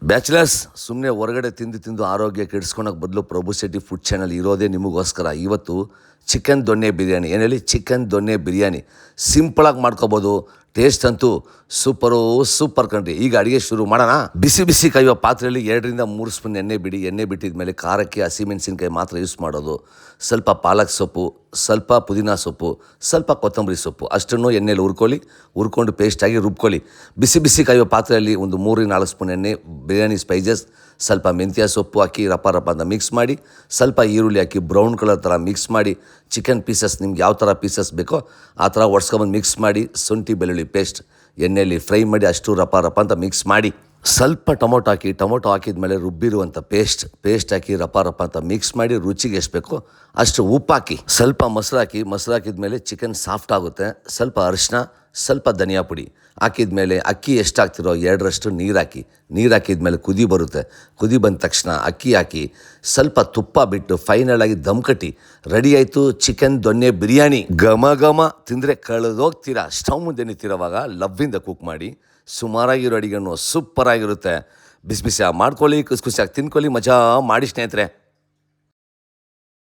Bachelors ಸುಮ್ಮನೆ ಹೊರಗಡೆ ತಿಂದು ಆರೋಗ್ಯ ಕೆಡಿಸ್ಕೊಳಕ್ಕೆ ಬದಲು ಪ್ರಭು ಶೆಟ್ಟಿ ಫುಡ್ ಚಾನಲ್ ಇರೋದೇ ನಿಮಗೋಸ್ಕರ. ಇವತ್ತು ಚಿಕನ್ ದೊಣ್ಣೆ ಬಿರಿಯಾನಿ, ಏನು ಹೇಳಿ, ಚಿಕನ್ ದೊಣ್ಣೆ ಬಿರಿಯಾನಿ ಸಿಂಪಳಾಗಿ ಮಾಡ್ಕೋಬೋದು. ಟೇಸ್ಟ್ ಅಂತೂ ಸೂಪರ್ ಕಣ್ರಿ. ಈಗ ಅಡುಗೆ ಶುರು ಮಾಡೋಣ. ಬಿಸಿ ಕಾಯುವ ಪಾತ್ರೆಯಲ್ಲಿ 2ರಿಂದ 3 ಸ್ಪೂನ್ ಎಣ್ಣೆ ಬಿಡಿ. ಎಣ್ಣೆ ಬಿಟ್ಟಿದ ಮೇಲೆ ಖಾರಕ್ಕೆ ಹಸಿಮೆಣಸಿನ್ಕಾಯಿ ಮಾತ್ರ ಯೂಸ್ ಮಾಡೋದು. ಸ್ವಲ್ಪ ಪಾಲಕ್ ಸೊಪ್ಪು, ಸ್ವಲ್ಪ ಪುದೀನ ಸೊಪ್ಪು, ಸ್ವಲ್ಪ ಕೊತ್ತಂಬರಿ ಸೊಪ್ಪು ಅಷ್ಟನ್ನು ಎಣ್ಣೆಯಲ್ಲಿ ಹುರ್ಕೊಂಡು ಪೇಸ್ಟಾಗಿ ರುಬ್ಕೊಳ್ಳಿ. ಬಿಸಿ ಕಾಯುವ ಪಾತ್ರೆಯಲ್ಲಿ ಒಂದು 3ರಿಂದ 4 ಸ್ಪೂನ್ ಎಣ್ಣೆ, ಬಿರಿಯಾನಿ ಸ್ಪೈಸಸ್, ಸ್ವಲ್ಪ ಮೆಂತ್ಯ ಸೊಪ್ಪು ಹಾಕಿ ರಪ ಅಂತ ಮಿಕ್ಸ್ ಮಾಡಿ, ಸ್ವಲ್ಪ ಈರುಳ್ಳಿ ಹಾಕಿ ಬ್ರೌನ್ ಕಲರ್ ಥರ ಮಿಕ್ಸ್ ಮಾಡಿ, ಚಿಕನ್ ಪೀಸಸ್ ನಿಮ್ಗೆ ಯಾವ ಥರ ಪೀಸಸ್ ಬೇಕೋ ಆ ಥರ ಒಡ್ಸ್ಕೊಂಬಂದು ಮಿಕ್ಸ್ ಮಾಡಿ, ಶುಂಠಿ ಬೆಳ್ಳುಳ್ಳಿ ಪೇಸ್ಟ್ ಎಣ್ಣೆಯಲ್ಲಿ ಫ್ರೈ ಮಾಡಿ ಅಷ್ಟು ರಪ ಅಂತ ಮಿಕ್ಸ್ ಮಾಡಿ, ಸ್ವಲ್ಪ ಟೊಮೊಟೊ ಹಾಕಿದ ಮೇಲೆ ರುಬ್ಬಿರುವಂಥ ಪೇಸ್ಟ್ ಹಾಕಿ ರಪ ಅಂತ ಮಿಕ್ಸ್ ಮಾಡಿ, ರುಚಿಗೆ ಎಷ್ಟು ಬೇಕೋ ಅಷ್ಟು ಉಪ್ಪು ಹಾಕಿ, ಸ್ವಲ್ಪ ಮೊಸರು ಹಾಕಿದ ಮೇಲೆ ಚಿಕನ್ ಸಾಫ್ಟ್ ಆಗುತ್ತೆ. ಸ್ವಲ್ಪ ಅರಿಶಿನ, ಸ್ವಲ್ಪ ಧನಿಯಾ ಪುಡಿ ಹಾಕಿದ ಮೇಲೆ ಅಕ್ಕಿ ಎಷ್ಟು ಹಾಕ್ತಿರೋ 2ರಷ್ಟು ನೀರು ಹಾಕಿದ ಮೇಲೆ ಕುದಿ ಬರುತ್ತೆ. ಕುದಿ ಬಂದ ತಕ್ಷಣ ಅಕ್ಕಿ ಹಾಕಿ ಸ್ವಲ್ಪ ತುಪ್ಪ ಬಿಟ್ಟು ಫೈನಲ್ ಆಗಿ ದಮ್ ಕಟ್ಟಿ ರೆಡಿ ಆಯಿತು ಚಿಕನ್ ದೊಣ್ಣೆ ಬಿರಿಯಾನಿ. ಘಮ ತಿಂದರೆ ಕಳೆದೋಗ್ತೀರಾ. ಸ್ಟವ್ ಮುಂದೆ ನಿಂತಿರೋವಾಗ ಲವ್ವಿಂದ ಕುಕ್ ಮಾಡಿ ಸುಮಾರಾಗಿರೋ ಅಡಿಗೆಯನ್ನು ಸೂಪರಾಗಿರುತ್ತೆ. ಬಿಸಿ ಮಾಡ್ಕೊಳ್ಳಿ, ಖುಷಿಯಾಗಿ ತಿನ್ಕೊಳ್ಳಿ, ಮಜಾ ಮಾಡಿ ಸ್ನೇಹಿತರೆ.